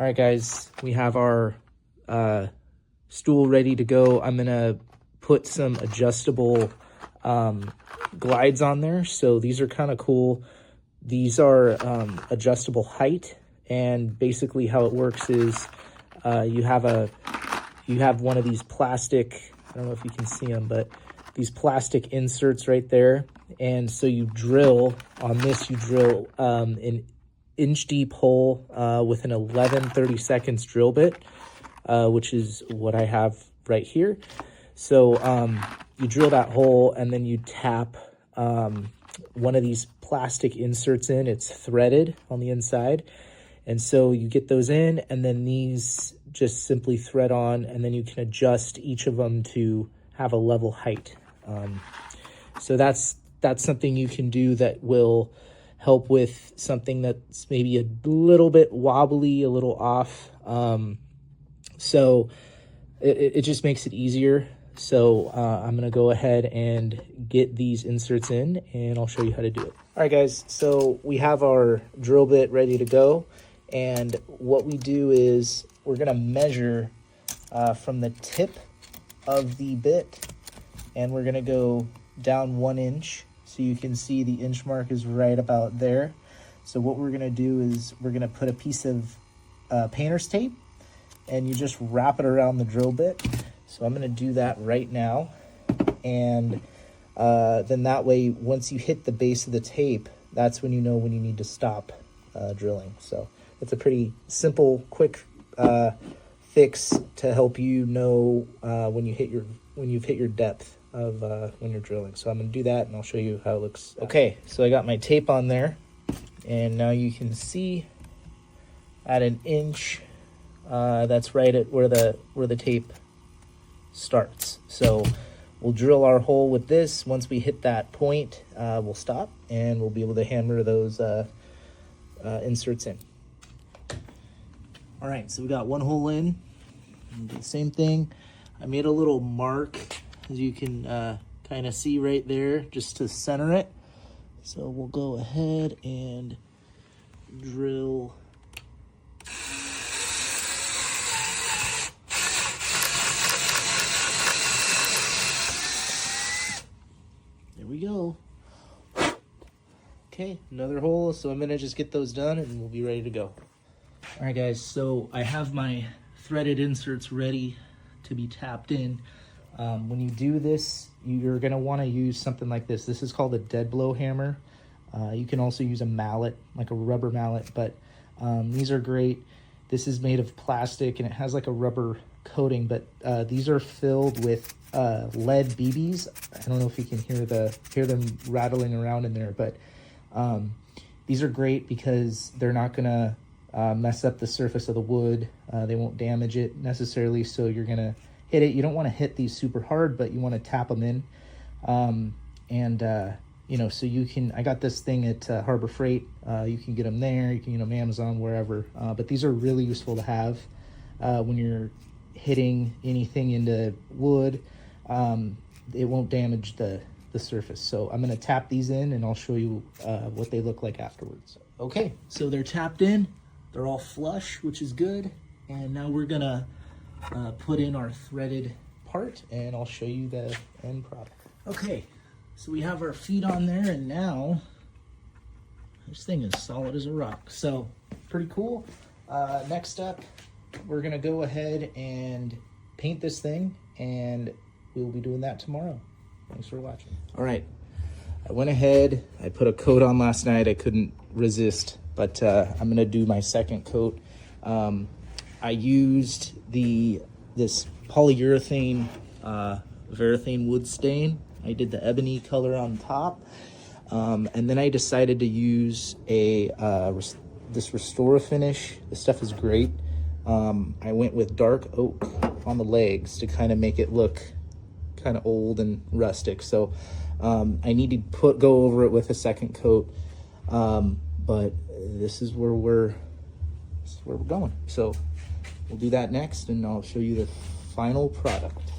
All right, guys, we have our stool ready to go. I'm gonna put some adjustable glides on there. So these are kind of cool. These are adjustable height, and basically how it works is you have one of these plastic, I don't know if you can see them, but these plastic inserts right there. And so you drill on this, you drill an inch deep hole with an 11/32 drill bit, which is what I have right here. So you drill that hole and then you tap one of these plastic inserts in. It's threaded on the inside. And so you get those in, and then these just simply thread on, and then you can adjust each of them to have a level height. So that's something you can do that will help with something that's maybe a little bit wobbly, a little off. So it just makes it easier. So I'm gonna go ahead and get these inserts in, and I'll show you how to do it. All right, guys, so we have our drill bit ready to go. And what we do is we're gonna measure from the tip of the bit, and we're gonna go down 1 inch. So you can see the inch mark is right about there. So what we're gonna do is we're gonna put a piece of painter's tape, and you just wrap it around the drill bit. So I'm gonna do that right now. And then that way, once you hit the base of the tape, that's when you know when you need to stop drilling. So it's a pretty simple, quick fix to help you know when you've hit your depth of when you're drilling. So I'm gonna do that, and I'll show you how it looks. Okay, so I got my tape on there, and now you can see at 1 inch, that's right at where the tape starts. So we'll drill our hole with this. Once we hit that point, we'll stop, and we'll be able to hammer those inserts in. All right, so we got one hole in. Do the same thing. I made a little mark, as you can kind of see right there, just to center it. So we'll go ahead and drill. There we go. Okay, another hole. So I'm gonna just get those done, and we'll be ready to go. All right, guys, so I have my threaded inserts ready to be tapped in. When you do this, you're gonna wanna use something like this. This is called a dead blow hammer. You can also use a mallet, like a rubber mallet, but these are great. This is made of plastic, and it has like a rubber coating, but these are filled with lead BBs. I don't know if you can hear them rattling around in there, but these are great because they're not gonna mess up the surface of the wood. They won't damage it necessarily, so you're gonna hit it. You don't want to hit these super hard, but you want to tap them in. You know, so you can, I got this thing at Harbor Freight. You can get them there, you can get them Amazon, wherever. But these are really useful to have when you're hitting anything into wood. It won't damage the surface. So I'm gonna tap these in, and I'll show you what they look like afterwards. Okay, so they're tapped in. They're all flush, which is good. And now we're gonna put in our threaded part, and I'll show you the end product. Okay, so we have our feet on there, and now this thing is solid as a rock. So pretty cool. Next up, we're gonna go ahead and paint this thing, and we'll be doing that tomorrow. Thanks for watching. All right, I went ahead, I put a coat on last night. I couldn't resist, but I'm gonna do my second coat. I used this polyurethane Varathane wood stain. I did the ebony color on top, and then I decided to use this Restore finish. This stuff is great. I went with dark oak on the legs to kind of make it look kind of old and rustic. So I need to go over it with a second coat, but this is where we're going. So we'll do that next, and I'll show you the final product.